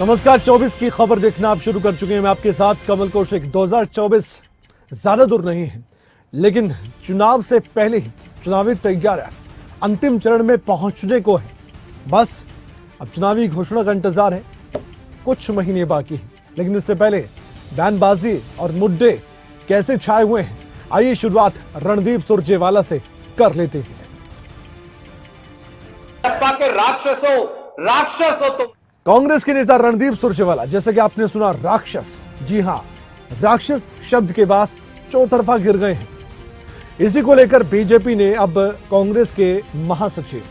नमस्कार। 24 की खबर देखना आप शुरू कर चुके हैं। मैं आपके साथ कमल कौशिक। 2024 ज्यादा दूर नहीं है, लेकिन चुनाव से पहले ही चुनावी तैयारियां अंतिम चरण में पहुंचने को है। बस अब चुनावी घोषणा का इंतजार है। कुछ महीने बाकी है, लेकिन इससे पहले बयानबाजी और मुद्दे कैसे छाए हुए हैं, आइए शुरुआत रणदीप सुरजेवाला से कर लेते हैं। राक्षस हो तुम। कांग्रेस के नेता रणदीप सुरजेवाला, जैसे कि आपने सुना राक्षस, जी हां, राक्षस शब्द के बाद चौतरफा गिर गए हैं। इसी को लेकर बीजेपी ने अब कांग्रेस के महासचिव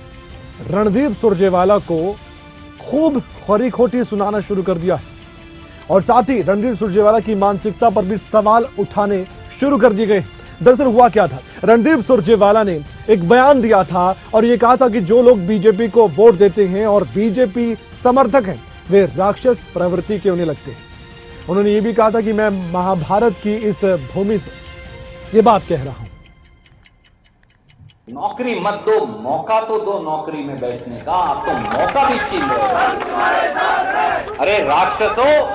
रणदीप सुरजेवाला को खूब खरी खोटी सुनाना शुरू कर दिया है और साथ ही रणदीप सुरजेवाला की मानसिकता पर भी सवाल उठाने शुरू कर दिए गए। दरअसल हुआ क्या था, रणदीप सुरजेवाला ने एक बयान दिया था और यह कहा था कि जो लोग बीजेपी को वोट देते हैं और बीजेपी समर्थक हैं, वे राक्षस प्रवृत्ति के होने लगते हैं। उन्होंने ये भी कहा था कि मैं महाभारत की इस भूमि से ये बात कह रहा हूं। नौकरी मत दो, मौका तो दो नौकरी में बैठने का, आप तो मौका भी छीन रहे हो। अरे राक्षसो,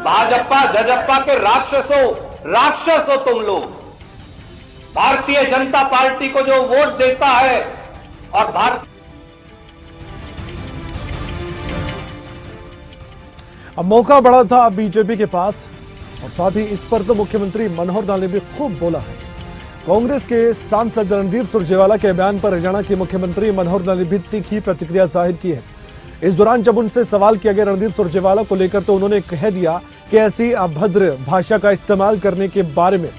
भाजपा जजप्पा के राक्षसो, राक्षस हो तुम लोग। भारतीय जनता पार्टी को जो वोट देता है और अब मौका बढ़ा था बीजेपी के पास और साथ ही इस पर तो मुख्यमंत्री मनोहर लाल ने भी खूब बोला है। कांग्रेस के सांसद रणदीप सुरजेवाला के बयान पर हरियाणा के मुख्यमंत्री मनोहर लाल ने भी तीखी प्रतिक्रिया जाहिर की है। इस दौरान जब उनसे सवाल किया गया रणदीप सुरजेवाला को लेकर, तो उन्होंने कह दिया कि ऐसी अभद्र भाषा का इस्तेमाल करने के बारे में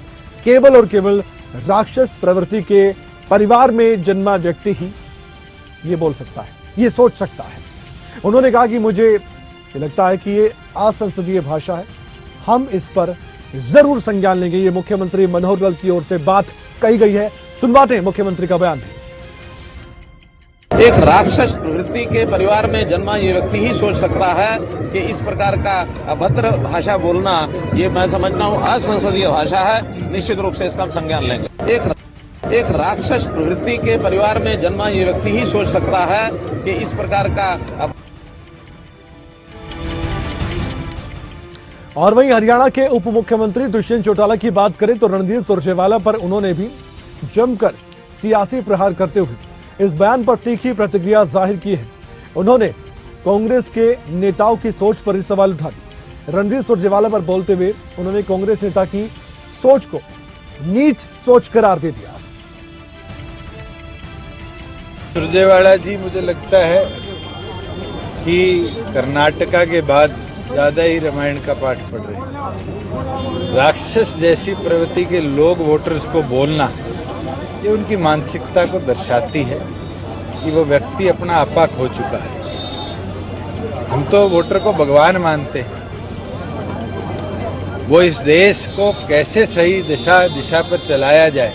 केवल और केवल राक्षस प्रवृत्ति के परिवार में जन्मा व्यक्ति ही ये बोल सकता है, ये सोच सकता है। उन्होंने कहा कि मुझे लगता है कि ये असंसदीय भाषा है, हम इस पर जरूर संज्ञान लेंगे। ये मुख्यमंत्री मनोहर लाल की ओर से बात कही गई है। सुनवाते हैं मुख्यमंत्री का बयान। एक राक्षस प्रवृत्ति के परिवार में जन्मा ये व्यक्ति ही सोच सकता है कि इस प्रकार का अभद्र भाषा बोलना, ये मैं समझता हूँ असंसदीय भाषा है। निश्चित रूप से इसका हम संज्ञान लेंगे। एक राक्षस प्रवृत्ति के परिवार में जन्मा ये व्यक्ति ही सोच सकता है कि इस प्रकार का। और वहीं हरियाणा के उप मुख्यमंत्री दुष्यंत चौटाला की बात करें तो रणदीप सुरजेवाला पर उन्होंने भी जमकर सियासी प्रहार करते हुए इस बयान पर तीखी प्रतिक्रिया जाहिर की है। उन्होंने कांग्रेस के नेताओं की सोच पर ही सवाल उठा दिए। रणदीप सुरजेवाला पर बोलते हुए उन्होंने कांग्रेस नेता की सोच को नीच सोच करार दे दिया। सुरजेवाला जी, मुझे लगता है कि कर्नाटका के बाद ज्यादा ही रामायण का पाठ पढ़ रहे हैं। राक्षस जैसी प्रवृत्ति के लोग वोटर्स को बोलना, ये उनकी मानसिकता को दर्शाती है कि वो व्यक्ति अपना आपा खो चुका है। हम तो वोटर को भगवान मानते हैं। वो इस देश को कैसे सही दिशा पर चलाया जाए,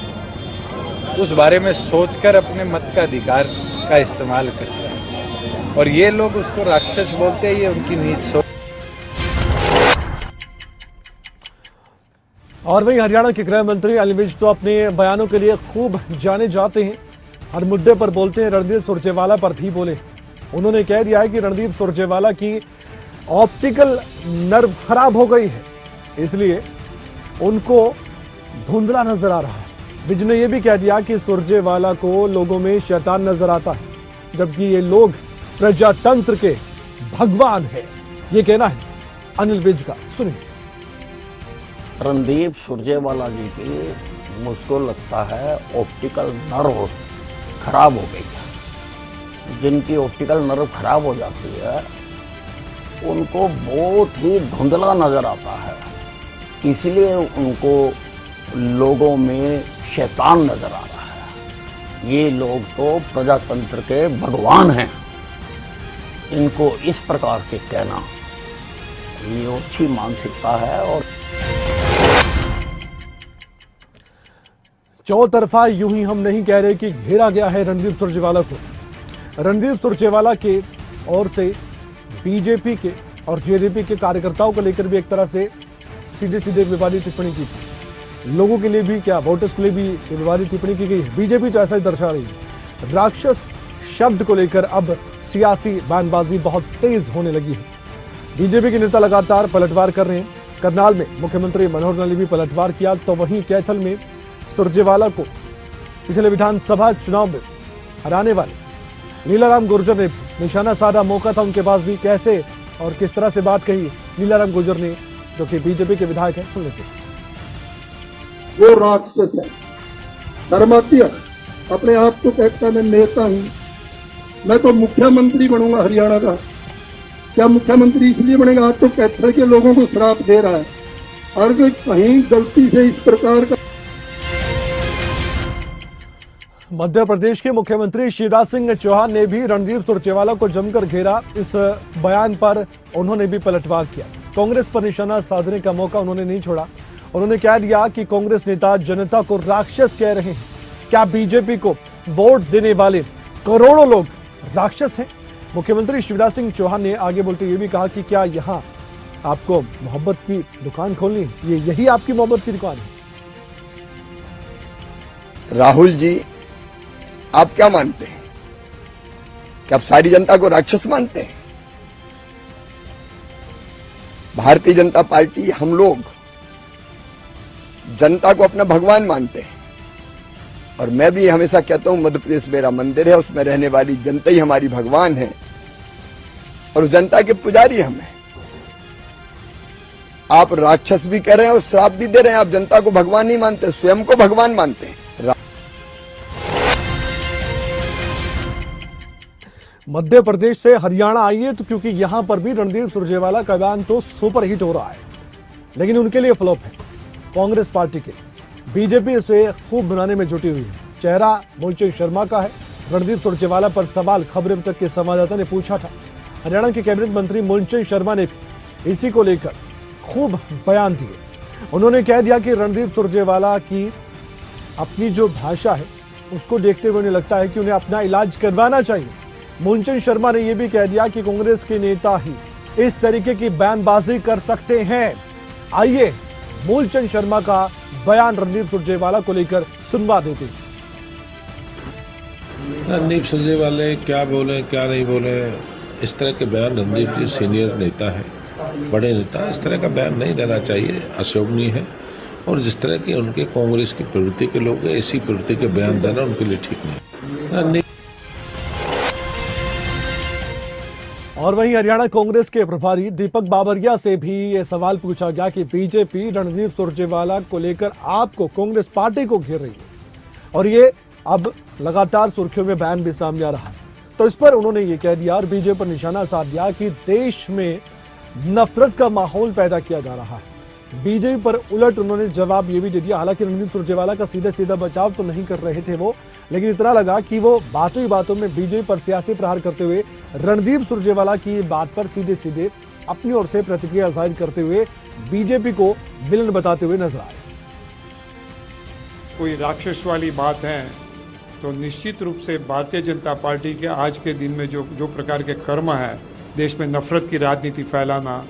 उस बारे में सोचकर अपने मत का अधिकार का इस्तेमाल करते हैं। और ये लोग उसको राक्षस बोलते हैं, ये उनकी नीच सोच। और वहीं हरियाणा के गृह मंत्री अनिल विज तो अपने बयानों के लिए खूब जाने जाते हैं। हर मुद्दे पर बोलते हैं। रणदीप सुरजेवाला पर भी बोले। उन्होंने कह दिया है कि रणदीप सुरजेवाला की ऑप्टिकल नर्व खराब हो गई है, इसलिए उनको धुंधला नजर आ रहा है। विज ने यह भी कह दिया कि सुरजेवाला को लोगों में शैतान नजर आता है, जबकि ये लोग प्रजातंत्र के भगवान है। ये कहना है अनिल विज का। सुनिए। रणदीप सुरजेवाला जी की मुझको लगता है ऑप्टिकल नर्व खराब हो गई है। जिनकी ऑप्टिकल नर्व खराब हो जाती है उनको बहुत ही धुंधला नजर आता है, इसलिए उनको लोगों में शैतान नजर आ रहा है। ये लोग तो प्रजातंत्र के भगवान हैं। इनको इस प्रकार से कहना ये अच्छी मानसिकता है। और चौतरफा यूं ही हम नहीं कह रहे कि घेरा गया है रणदीप सुरजेवाला को। रणदीप सुरजेवाला के ओर से बीजेपी के और जेडीपी के कार्यकर्ताओं को लेकर भी एक तरह से सीधे सीधे विवादित टिप्पणी की थी। लोगों के लिए भी क्या, वोटर्स के लिए भी विवादित टिप्पणी की गई है। बीजेपी तो ऐसा ही दर्शा रही है। राक्षस शब्द को लेकर अब सियासी बयानबाजी बहुत तेज होने लगी है। बीजेपी के नेता लगातार पलटवार कर रहे हैं। करनाल में मुख्यमंत्री मनोहर लाल ने भी पलटवार किया, तो वहीं कैथल में सुरजेवाला को पिछले विधानसभा चुनाव में हराने वाले लीलाराम गुर्जर ने निशाना साधा। मौका था उनके पास भी, कैसे और किस तरह से बात कही लीलाराम गुर्जर ने, जो कि बीजेपी के विधायक हैं। सुन लेते हैं। वो राक्षस है, धर्मात्य, अपने आप को कहता मैं नेता हूं, मैं तो मुख्यमंत्री बनूंगा हरियाणा का। क्या मुख्यमंत्री इसलिए बनेगा? आज तो कैथल के लोगों को श्राप दे रहा है। और अगर कहीं गलती से इस प्रकार का मध्य प्रदेश के मुख्यमंत्री शिवराज सिंह चौहान ने भी रणदीप सुरजेवाला को जमकर घेरा। इस बयान पर उन्होंने भी पलटवार किया। कांग्रेस पर निशाना साधने का मौका उन्होंने नहीं छोड़ा। उन्होंने कह दिया कि कांग्रेस नेता जनता को राक्षस कह रहे हैं। क्या बीजेपी को वोट देने वाले करोड़ों लोग राक्षस हैं? मुख्यमंत्री शिवराज सिंह चौहान ने आगे बोलते हुए भी कहा कि क्या यहाँ आपको मोहब्बत की दुकान खोलनी है? यही आपकी मोहब्बत की दुकान है? राहुल जी, आप क्या मानते हैं? क्या आप सारी जनता को राक्षस मानते हैं? भारतीय जनता पार्टी, हम लोग जनता को अपना भगवान मानते हैं। और मैं भी हमेशा कहता हूं, मध्य प्रदेश मेरा मंदिर है, उसमें रहने वाली जनता ही हमारी भगवान है और उस जनता के पुजारी हम हैं। आप राक्षस भी कह रहे हैं और श्राप भी दे रहे हैं। आप जनता को भगवान नहीं मानते, स्वयं को भगवान मानते हैं। मध्य प्रदेश से हरियाणा आइए तो क्योंकि यहां पर भी रणदीप सुरजेवाला का बयान तो सुपर हिट हो रहा है, लेकिन उनके लिए फ्लॉप है। कांग्रेस पार्टी के बीजेपी इसे खूब बनाने में जुटी हुई है। चेहरा मूलचंद शर्मा का है। रणदीप सुरजेवाला पर सवाल खबर अब तक के संवाददाता ने पूछा था। हरियाणा के कैबिनेट मंत्री मूलचंद शर्मा ने इसी को लेकर खूब बयान दिए। उन्होंने कह दिया कि रणदीप सुरजेवाला की अपनी जो भाषा है उसको देखते हुए उन्हें लगता है कि उन्हें अपना इलाज करवाना चाहिए। मूलचंद शर्मा ने यह भी कह दिया कि कांग्रेस के नेता ही इस तरीके की बयानबाजी कर सकते हैं। आइए मूलचंद शर्मा का बयान रणदीप सुरजेवाला को लेकर सुनवा देते हैं। रणदीप सुरजेवाला क्या बोले क्या नहीं बोले, इस तरह के बयान, रणदीप जी सीनियर नेता है, बड़े नेता, इस तरह का बयान नहीं देना चाहिए, अशोभनीय है। और जिस तरह की उनके कांग्रेस की प्रवृत्ति के लोग हैं, ऐसी प्रवृत्ति के बयान देना उनके लिए ठीक नहीं। और वहीं हरियाणा कांग्रेस के प्रभारी दीपक बाबरिया से भी ये सवाल पूछा गया कि बीजेपी रणदीप सुरजेवाला को लेकर आपको कांग्रेस पार्टी को घेर रही है और ये अब लगातार सुर्खियों में बयान भी सामने आ रहा है। तो इस पर उन्होंने ये कह दिया और बीजेपी पर निशाना साध दिया कि देश में नफरत का माहौल पैदा किया जा रहा है। बीजेपी पर उलट उन्होंने जवाब ये भी दे दिया। हालांकि रणदीप सुरजेवाला का सीधा सीधा बचाव तो नहीं कर रहे थे वो, लेकिन इतना लगा कि वो बातों ही बातों में बीजेपी पर सियासी प्रहार करते हुए रणदीप सुरजेवाला की बात पर सीधे सीधे अपनी ओर से प्रतिक्रिया जाहिर करते हुए बीजेपी को विलन बताते हुए नजर आए। कोई राक्षस वाली बात है तो निश्चित रूप से भारतीय जनता पार्टी के आज के दिन में जो प्रकार के कर्म है, देश में नफरत की राजनीति फैलाना,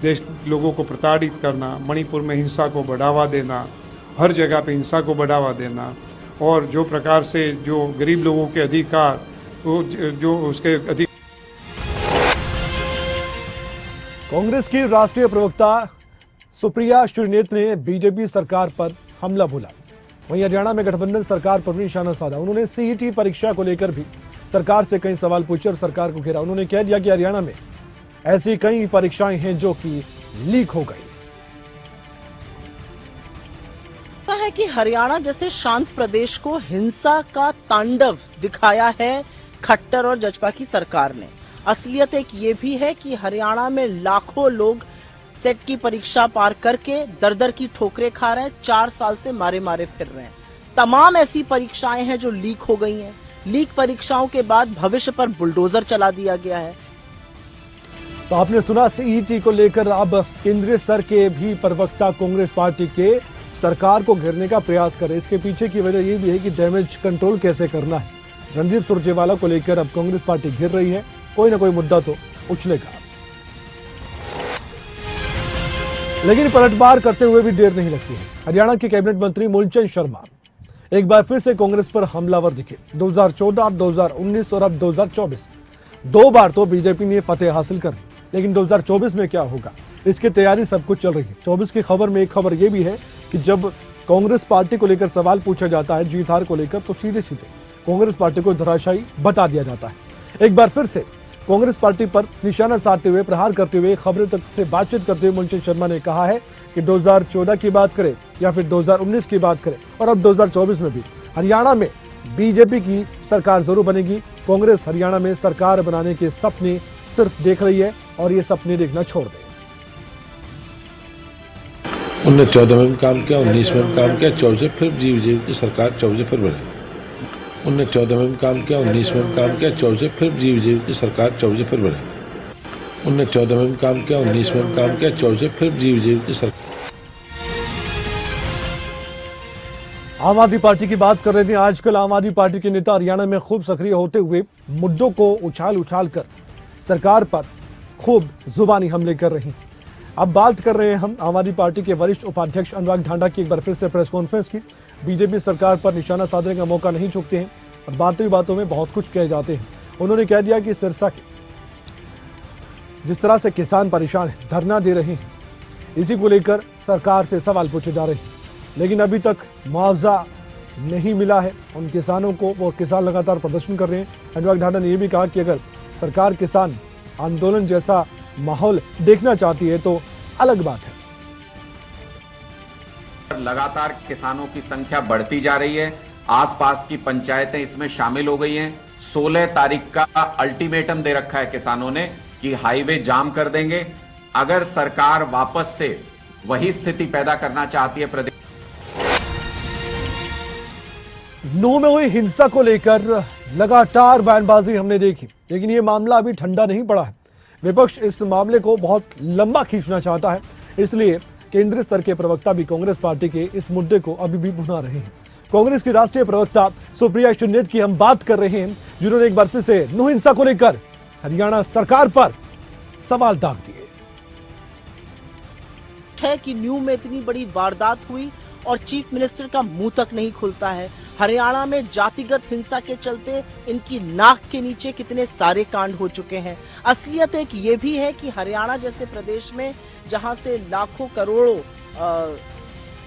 देश लोगों को प्रताड़ित करना, मणिपुर में हिंसा को बढ़ावा देना, हर जगह पे हिंसा को बढ़ावा देना, और जो प्रकार से जो गरीब लोगों के अधिकार जो उसके अधिक। कांग्रेस की राष्ट्रीय प्रवक्ता सुप्रिया श्रीनेत ने बीजेपी सरकार पर हमला बोला। वहीं हरियाणा में गठबंधन सरकार पर भी निशाना साधा। उन्होंने सीईटी परीक्षा को लेकर भी सरकार से कई सवाल पूछे और सरकार को घेरा। उन्होंने कह दिया कि हरियाणा में ऐसी कई परीक्षाएं हैं जो कि लीक हो गई। है कि हरियाणा जैसे शांत प्रदेश को हिंसा का तांडव दिखाया है खट्टर और जजपा की सरकार ने। असलियत एक ये भी है कि हरियाणा में लाखों लोग सेट की परीक्षा पार करके दर दर की ठोकरें खा रहे हैं, 4 साल से मारे मारे फिर रहे हैं। तमाम ऐसी परीक्षाएं हैं जो लीक हो गई हैं। लीक परीक्षाओं के बाद भविष्य पर बुलडोजर चला दिया गया है। तो आपने सुना, सीईटी को लेकर अब केंद्रीय स्तर के भी प्रवक्ता कांग्रेस पार्टी के सरकार को घेरने का प्रयास करें। इसके पीछे की वजह यह भी है कि डैमेज कंट्रोल कैसे करना है। रणदीप सुरजेवाला को लेकर अब कांग्रेस पार्टी घेर रही है, कोई ना कोई मुद्दा तो उछलेगा। लेकिन पलटवार करते हुए भी देर नहीं लगती है। हरियाणा के कैबिनेट मंत्री मूलचंद शर्मा एक बार फिर से कांग्रेस पर हमलावर दिखे। 2014, 2019 और अब 2024 2 बार तो बीजेपी ने फतेह हासिल कर ली। लेकिन 2024 में क्या होगा, इसकी तैयारी सब कुछ चल रही है। 24 की खबर में एक खबर यह भी है कि जब कांग्रेस पार्टी को लेकर सवाल पूछा जाता है जीत हार को लेकर, तो सीधे सीधे कांग्रेस पार्टी को धराशायी बता दिया जाता है। एक बार फिर से कांग्रेस पार्टी पर निशाना साधते हुए, प्रहार करते हुए, खबरों तक से बातचीत करते हुए मुंशी शर्मा ने कहा है कि 2014 की बात करें या फिर 2019 की बात करें और अब 2024 में भी हरियाणा में बीजेपी की सरकार जरूर बनेगी। कांग्रेस हरियाणा में सरकार बनाने के सपने सिर्फ देख रही है और ये सपने देखना छोड़ दें। उन्होंने 14 में भी काम किया, 19 में भी काम किया, 24 में फिर जीव की सरकार 24 फिर बने। उन्होंने 14 में भी काम किया, 19 में भी काम किया, 24 में फिर जीव की सरकार 24 फिर बने। उन्होंने 14 में भी काम किया, 19 में भी काम किया, 24 में फिर जीव की सरकार। आम आदमी पार्टी की बात कर रहे थे। आजकल आम आदमी पार्टी के नेता हरियाणा में खूब सक्रिय होते हुए मुद्दों को उछाल कर सरकार पर खूब जुबानी हमले कर रही हैं। अब बात कर रहे हैं हम आम आदमी पार्टी के वरिष्ठ उपाध्यक्ष अनुराग ढांडा की एक बार फिर से प्रेस कॉन्फ्रेंस की। बीजेपी सरकार पर निशाना साधने का मौका नहीं चूकते हैं और बातों में बहुत कुछ कहे जाते हैं। उन्होंने कह दिया कि सिरसा के जिस तरह से किसान परेशान है, धरना दे रहे हैं, इसी को लेकर सरकार से सवाल पूछे जा रहे हैं, लेकिन अभी तक मुआवजा नहीं मिला है उन किसानों को। वो किसान लगातार प्रदर्शन कर रहे हैं। अनुराग ढांडा ने यह भी कहा कि अगर सरकार किसान आंदोलन जैसा माहौल देखना चाहती है तो अलग बात है। लगातार किसानों की संख्या बढ़ती जा रही है। आसपास की पंचायतें इसमें शामिल हो गई हैं। 16 तारीख का अल्टीमेटम दे रखा है किसानों ने कि हाईवे जाम कर देंगे अगर सरकार वापस से वही स्थिति पैदा करना चाहती है प्रदेश। नूह में हुई हिंसा को लेकर लगातार बयानबाजी हमने देखी, लेकिन ये मामला अभी ठंडा नहीं पड़ा है। विपक्ष इस मामले को बहुत लंबा खींचना चाहता है, इसलिए केंद्रीय स्तर के प्रवक्ता भी कांग्रेस पार्टी के इस मुद्दे को अभी भी भुना रहे हैं। कांग्रेस की राष्ट्रीय प्रवक्ता सुप्रिया शुन्यत की हम बात कर रहे हैं, जिन्होंने एक बार फिर से नूह हिंसा को लेकर हरियाणा सरकार पर सवाल दाग दिए है कि न्यू में इतनी बड़ी वारदात हुई और चीफ मिनिस्टर का मुंह तक नहीं खुलता है। हरियाणा में जातिगत हिंसा के चलते इनकी नाक के नीचे कितने सारे कांड हो चुके हैं। असलियत एक ये भी है कि हरियाणा जैसे प्रदेश में जहां से लाखों करोड़ों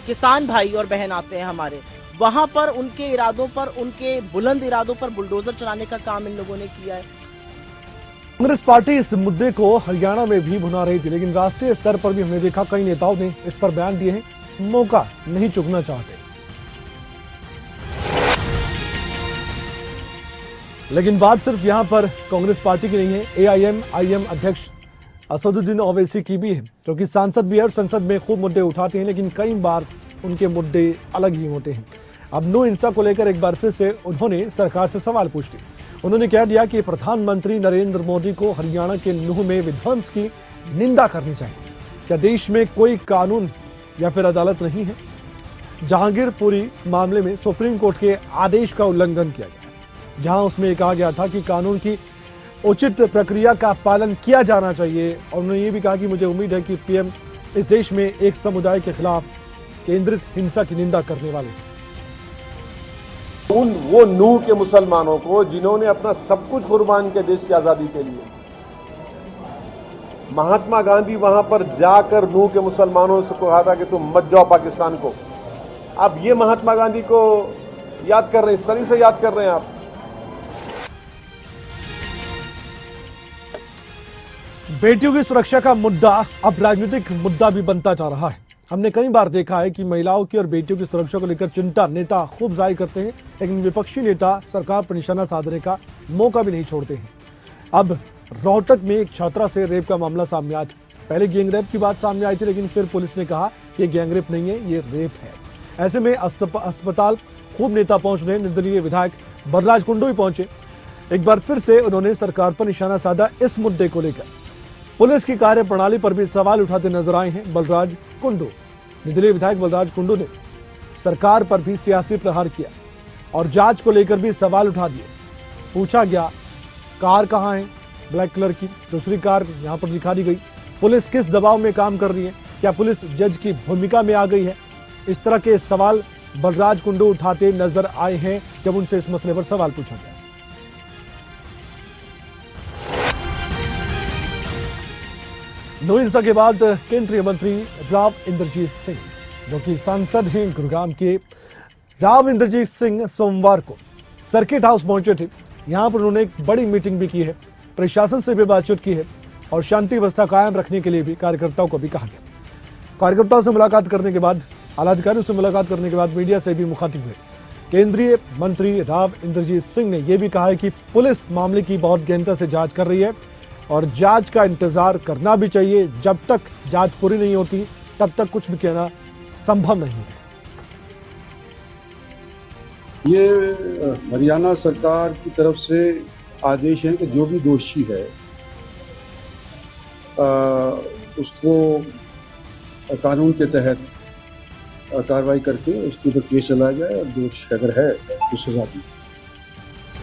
किसान भाई और बहन आते हैं हमारे, वहां पर उनके इरादों पर, उनके बुलंद इरादों पर बुलडोजर चलाने का काम इन लोगों ने किया है। कांग्रेस पार्टी इस मुद्दे को हरियाणा में भी भुना रही थी, लेकिन राष्ट्रीय स्तर पर भी हमने देखा कई नेताओं ने इस पर बयान दिए हैं, मौका नहीं चूकना चाहते। लेकिन बात सिर्फ यहां पर कांग्रेस पार्टी की नहीं है, AIM अध्यक्ष असदुद्दीन ओवैसी की भी है, क्योंकि सांसद भी है और संसद में खूब मुद्दे उठाते हैं, लेकिन कई बार उनके मुद्दे अलग ही होते हैं। अब नूह हिंसा को लेकर एक बार फिर से उन्होंने सरकार से सवाल पूछ लिया। उन्होंने कह दिया कि प्रधानमंत्री नरेंद्र मोदी को हरियाणा के नूह में विध्वंस की निंदा करनी चाहिए। क्या देश में कोई कानून या फिर अदालत नहीं है? जहांगीरपुरी मामले में सुप्रीम कोर्ट के आदेश का उल्लंघन किया गया, जहां उसमें कहा गया था कि कानून की उचित प्रक्रिया का पालन किया जाना चाहिए। और उन्होंने ये भी कहा कि मुझे उम्मीद है कि PM इस देश में एक समुदाय के खिलाफ केंद्रित हिंसा की निंदा करने वाले हैं। वो नूह के मुसलमानों को जिन्होंने अपना सब कुछ कुर्बान किया देश की आजादी के लिए, महात्मा गांधी वहां पर जाकर नूह के मुसलमानों से कहा था कि तुम मत जाओ पाकिस्तान को। अब ये महात्मा गांधी को याद कर रहे हैं, इस तरह से याद कर रहे हैं आप। बेटियों की सुरक्षा का मुद्दा अब राजनीतिक मुद्दा भी बनता जा रहा है। हमने कई बार देखा है कि महिलाओं की और बेटियों की सुरक्षा को लेकर चिंता नेता खूब जाहिर करते हैं, लेकिन विपक्षी नेता सरकार पर निशाना साधने का मौका भी नहीं छोड़ते हैं। अब रोहतक में एक छात्रा से रेप का मामला सामने आया। पहले गैंगरेप की बात सामने आई थी, लेकिन फिर पुलिस ने कहा कि ये गैंगरेप नहीं है, ये रेप है। ऐसे में अस्पताल खूब नेता पहुंच रहे। निर्दलीय विधायक बलराज कुंडू भी पहुंचे। एक बार फिर से उन्होंने सरकार पर निशाना साधा। इस मुद्दे को लेकर पुलिस की कार्यप्रणाली पर भी सवाल उठाते नजर आए हैं बलराज कुंडू। निर्दलीय विधायक बलराज कुंडू ने सरकार पर भी सियासी प्रहार किया और जांच को लेकर भी सवाल उठा दिए। पूछा गया कार कहां है ब्लैक कलर की, दूसरी कार यहां पर दिखा दी गई। पुलिस किस दबाव में काम कर रही है? क्या पुलिस जज की भूमिका में आ गई है? इस तरह के सवाल बलराज कुंडू उठाते नजर आए हैं जब उनसे इस मसले पर सवाल पूछा गया। हिंसा के बाद केंद्रीय मंत्री राव इंद्रजीत सिंह, जो कि सांसद हैं गुरुग्राम के, राव इंद्रजीत सिंह सोमवार को सर्किट हाउस पहुंचे थे। यहां पर उन्होंने एक बड़ी मीटिंग भी की है, प्रशासन से भी बातचीत की है और शांति व्यवस्था कायम रखने के लिए भी कार्यकर्ताओं को भी कहा गया। कार्यकर्ताओं से मुलाकात करने के बाद, आलाधिकारियों से मुलाकात करने के बाद मीडिया से भी मुखातिब हुए केंद्रीय मंत्री राव इंद्रजीत सिंह ने यह भी कहा है कि पुलिस मामले की बहुत गहनता से जांच कर रही है और जांच का इंतजार करना भी चाहिए। जब तक जांच पूरी नहीं होती तब तक कुछ भी कहना संभव नहीं है। ये हरियाणा सरकार की तरफ से आदेश है कि जो भी दोषी है उसको कानून के तहत कार्रवाई करके उसके ऊपर केस चलाया जाए और दोष अगर है तो सजा दी।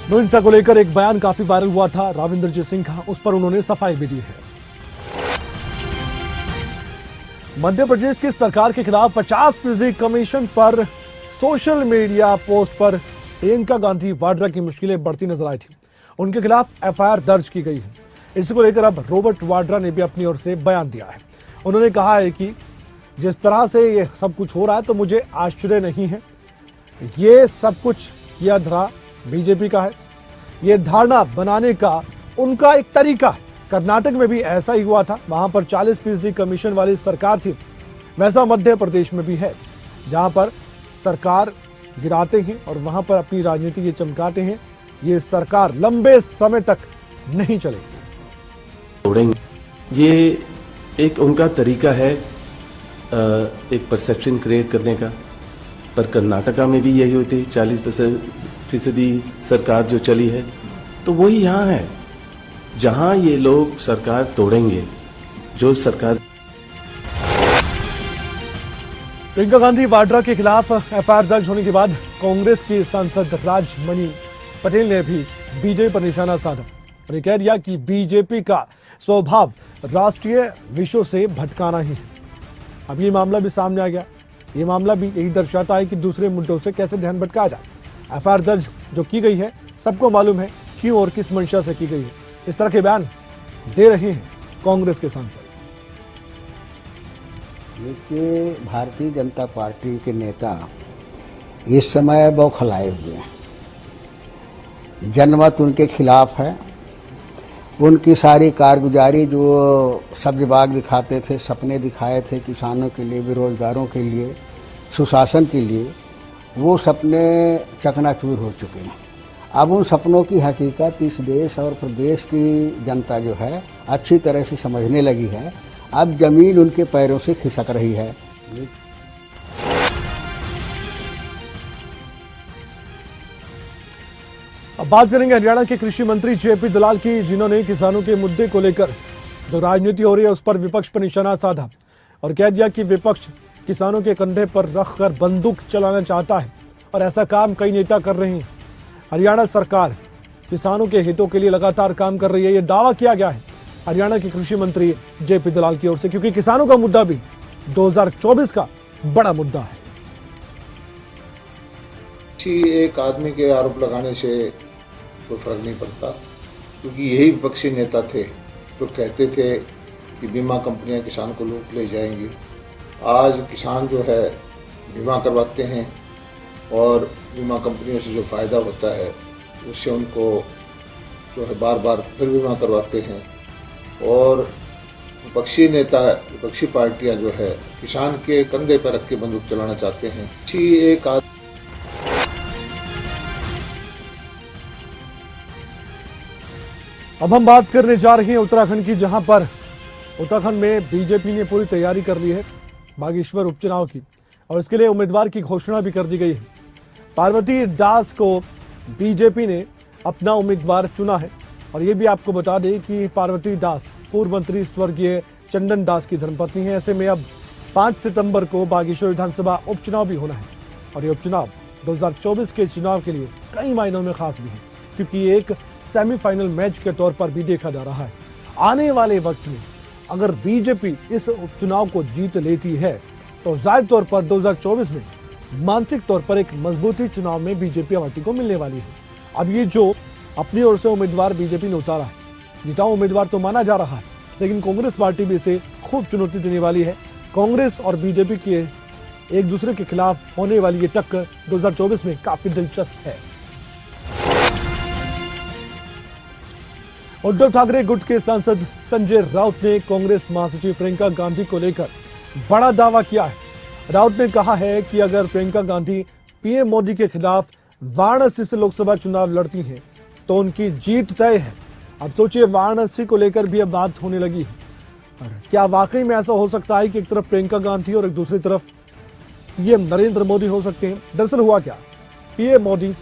हिंसा को लेकर एक बयान काफी वायरल हुआ था राव इंद्रजीत सिंह का, उस पर उन्होंने सफाई भी दी है। मध्य प्रदेश की सरकार के खिलाफ 50% कमीशन पर सोशल मीडिया पोस्ट पर प्रियंका गांधी वाड्रा की मुश्किलें बढ़ती नजर आई थी। उनके खिलाफ एफआईआर दर्ज की गई है। इसी को लेकर अब रॉबर्ट वाड्रा ने भी अपनी ओर से बयान दिया है। उन्होंने कहा है कि जिस तरह से ये सब कुछ हो रहा है तो मुझे आश्चर्य नहीं है। ये सब कुछ किया धरा बीजेपी का है। ये धारणा बनाने का उनका एक तरीका है। कर्नाटक में भी ऐसा ही हुआ था, वहां पर 40% कमीशन वाली सरकार थी। वैसा मध्य प्रदेश में भी है, जहां पर सरकार गिराते हैं और वहां पर अपनी राजनीति ये चमकाते हैं। ये सरकार लंबे समय तक नहीं चलेगी। ये एक उनका तरीका है एक परसेप्शन क्रिएट करने का, पर कर्नाटका में भी यही होती 40% सरकार जो चली है, तो वही यहाँ है जहाँ ये लोग सरकार तोड़ेंगे। जो सरकार प्रियंका गांधी वाड्रा के खिलाफ एफआईआर दर्ज होने के बाद कांग्रेस की सांसद राजमणि पटेल ने भी बीजेपी पर निशाना साधा और ये कह दिया कि बीजेपी का स्वभाव राष्ट्रीय विषयों से भटकाना ही है। अब ये मामला भी सामने आ गया। ये मामला भी यही दर्शाता है कि दूसरे मुद्दों से कैसे ध्यान भटकाया जाए। एफआईआर दर्ज जो की गई है, सबको मालूम है क्यों और किस मंशा से की गई है। इस तरह के बयान दे रहे हैं कांग्रेस के सांसद। देखिए, भारतीय जनता पार्टी के नेता इस समय बौखलाए हुए हैं। जनमत उनके खिलाफ है। उनकी सारी कारगुजारी जो सब्जबाग दिखाते थे, सपने दिखाए थे किसानों के लिए, बेरोजगारों के लिए, सुशासन के लिए, वो सपने चकनाचूर हो चुके हैं। अब उन सपनों की हकीकत इस देश और प्रदेश की जनता जो है अच्छी तरह से समझने लगी है। अब जमीन उनके पैरों से खिसक रही है। अब बात करेंगे हरियाणा के कृषि मंत्री जेपी दलाल की, जिन्होंने किसानों के मुद्दे को लेकर जो राजनीति हो रही है उस पर विपक्ष पर निशाना साधा और कह दिया कि विपक्ष किसानों के कंधे पर रखकर बंदूक चलाना चाहता है और ऐसा काम कई नेता कर रहे हैं। हरियाणा सरकार किसानों के हितों के लिए लगातार काम कर रही है, ये दावा किया गया है हरियाणा के कृषि मंत्री जेपी दलाल की ओर से, क्योंकि किसानों का मुद्दा भी 2024 का बड़ा मुद्दा है। एक आदमी के आरोप लगाने से कोई फर्क नहीं पड़ता, क्योंकि यही विपक्षी नेता थे जो कहते थे कि बीमा कंपनियां किसान को लूट ले जाएंगी। आज किसान जो है बीमा करवाते हैं और बीमा कंपनियों से जो फ़ायदा होता है उससे उनको जो है बार बार फिर बीमा करवाते हैं। और विपक्षी नेता, विपक्षी पार्टियां जो है किसान के कंधे पर रख के बंदूक चलाना चाहते हैं। एक अब हम बात करने जा रहे हैं उत्तराखंड की, जहां पर उत्तराखंड में बीजेपी ने पूरी तैयारी कर ली है बागेश्वर उपचुनाव की और इसके लिए उम्मीदवार की घोषणा भी कर दी गई है। पार्वती दास को बीजेपी ने अपना उम्मीदवार चुना है और ये भी आपको बता दें कि पार्वती दास पूर्व मंत्री स्वर्गीय चंदन दास की धर्मपत्नी है। ऐसे में अब 5 सितंबर को बागेश्वर विधानसभा उपचुनाव भी होना है और ये उपचुनाव 2024 के चुनाव के लिए कई मायनों में खास भी है, क्योंकि ये एक सेमीफाइनल मैच के तौर पर भी देखा जा रहा है। आने वाले वक्त में अगर बीजेपी इस उपचुनाव को जीत लेती है तो जाहिर तौर पर 2024 में मानसिक तौर पर एक मजबूती चुनाव में बीजेपी पार्टी को मिलने वाली है। अब ये जो अपनी ओर से उम्मीदवार बीजेपी ने उतारा है, जिताऊ उम्मीदवार तो माना जा रहा है, लेकिन कांग्रेस पार्टी भी इसे खूब चुनौती देने वाली है। कांग्रेस और बीजेपी की एक दूसरे के खिलाफ होने वाली ये टक्कर 2024 में काफी दिलचस्प है। उद्धव ठाकरे गुट के सांसद संजय राउत ने कांग्रेस महासचिव प्रियंका गांधी को लेकर बड़ा दावा किया है। राउत ने कहा है कि अगर प्रियंका गांधी पीएम मोदी के खिलाफ वाराणसी से लोकसभा चुनाव लड़ती हैं तो उनकी जीत तय है। अब सोचिए, वाराणसी को लेकर भी अब बात होने लगी है। और क्या वाकई में ऐसा हो सकता है कि एक तरफ प्रियंका गांधी और एक दूसरी तरफ पीएम नरेंद्र मोदी हो सकते हैं? दरअसल हुआ क्या, पीएम मोदी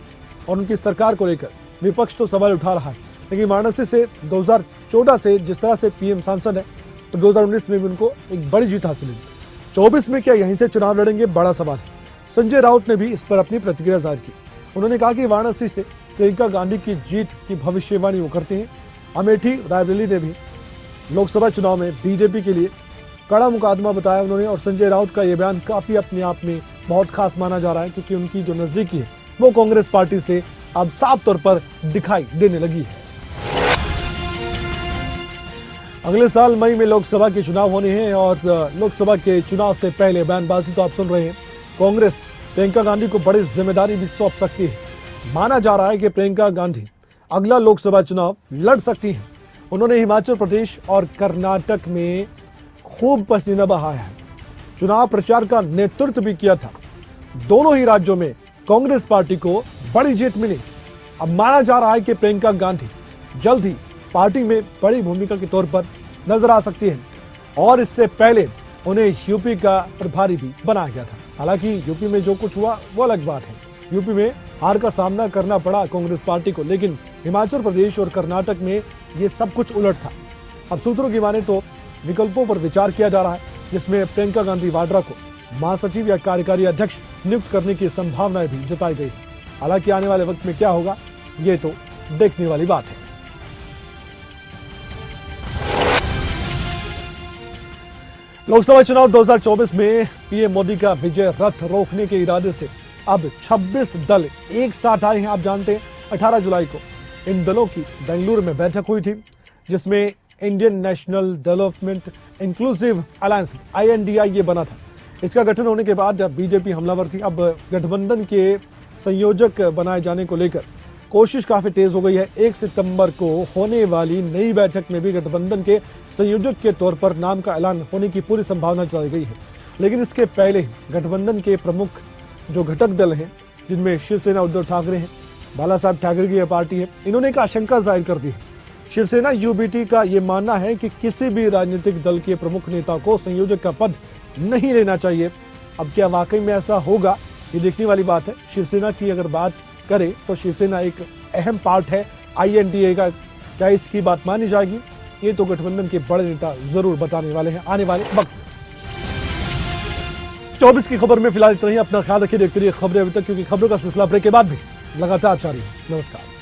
और उनकी सरकार को लेकर विपक्ष तो सवाल उठा रहा है, लेकिन वाराणसी से 2014 से जिस तरह से पीएम सांसद है तो 2019 में भी उनको एक बड़ी जीत हासिल हुई। 24 में क्या यहीं से चुनाव लड़ेंगे, बड़ा सवाल है। संजय राउत ने भी इस पर अपनी प्रतिक्रिया जाहिर की। उन्होंने कहा कि वाराणसी से प्रियंका गांधी की जीत की भविष्यवाणी वो करते हैं। अमेठी रायबरेली ने भी लोकसभा चुनाव में बीजेपी के लिए कड़ा मुकादमा बताया उन्होंने। और संजय राउत का यह बयान काफी अपने आप में बहुत खास माना जा रहा है, क्योंकि उनकी जो नजदीकी है वो कांग्रेस पार्टी से अब साफ तौर पर दिखाई देने लगी है। अगले साल मई में लोकसभा के चुनाव होने हैं और लोकसभा के चुनाव से पहले बयानबाजी तो आप सुन रहे हैं। कांग्रेस प्रियंका गांधी को बड़ी जिम्मेदारी भी सौंप सकती है। माना जा रहा है कि प्रियंका गांधी अगला लोकसभा चुनाव लड़ सकती हैं। उन्होंने हिमाचल प्रदेश और कर्नाटक में खूब पसीना बहाया है, चुनाव प्रचार का नेतृत्व भी किया था। दोनों ही राज्यों में कांग्रेस पार्टी को बड़ी जीत मिली। अब माना जा रहा है कि प्रियंका गांधी जल्द ही पार्टी में बड़ी भूमिका के तौर पर नजर आ सकती है और इससे पहले उन्हें यूपी का प्रभारी भी बनाया गया था। हालांकि यूपी में जो कुछ हुआ वो अलग बात है। यूपी में हार का सामना करना पड़ा कांग्रेस पार्टी को, लेकिन हिमाचल प्रदेश और कर्नाटक में ये सब कुछ उलट था। अब सूत्रों की माने तो विकल्पों पर विचार किया जा रहा है, जिसमें प्रियंका गांधी वाड्रा को महासचिव या कार्यकारी अध्यक्ष नियुक्त करने की संभावनाएं भी जताई गई है। हालांकि आने वाले वक्त में क्या होगा ये तो देखने वाली बात है। लोकसभा चुनाव 2024 में पीएम मोदी का विजय रथ रोकने के इरादे से अब 26 दल एक साथ आए हैं। आप जानते हैं 18 जुलाई को इन दलों की बेंगलुरु में बैठक हुई थी, जिसमें Indian national development inclusive alliance INDI ये बना था। इसका गठन होने के बाद जब बीजेपी हमलावर थी, अब गठबंधन के संयोजक बनाए जाने को लेकर कोशिश काफी तेज हो गई है। 1 सितंबर को होने वाली नई बैठक में भी गठबंधन के संयोजक के तौर पर नाम का ऐलान होने की पूरी संभावना जताई गई है। लेकिन इसके पहले गठबंधन के प्रमुख जो घटक दल हैं, जिनमें शिवसेना उद्धव ठाकरे हैं, बाला साहब ठाकरे की यह पार्टी है, इन्होंने एक आशंका जाहिर कर दी है। शिवसेना UBT का ये मानना है कि किसी भी राजनीतिक दल के प्रमुख नेता को संयोजक का पद नहीं लेना चाहिए। अब क्या वाकई में ऐसा होगा, ये देखने वाली बात है। शिवसेना की अगर बात करें तो शिवसेना एक अहम पार्ट है INDA का। क्या इसकी बात मानी जाएगी, ये तो गठबंधन के बड़े नेता जरूर बताने वाले हैं आने वाले वक्त। 24 की खबर में फिलहाल इतना ही। अपना ख्याल रखिए, देखते रहिए खबरें अभी तक, क्योंकि खबरों का सिलसिला ब्रेक के बाद भी लगातार जारी है। नमस्कार।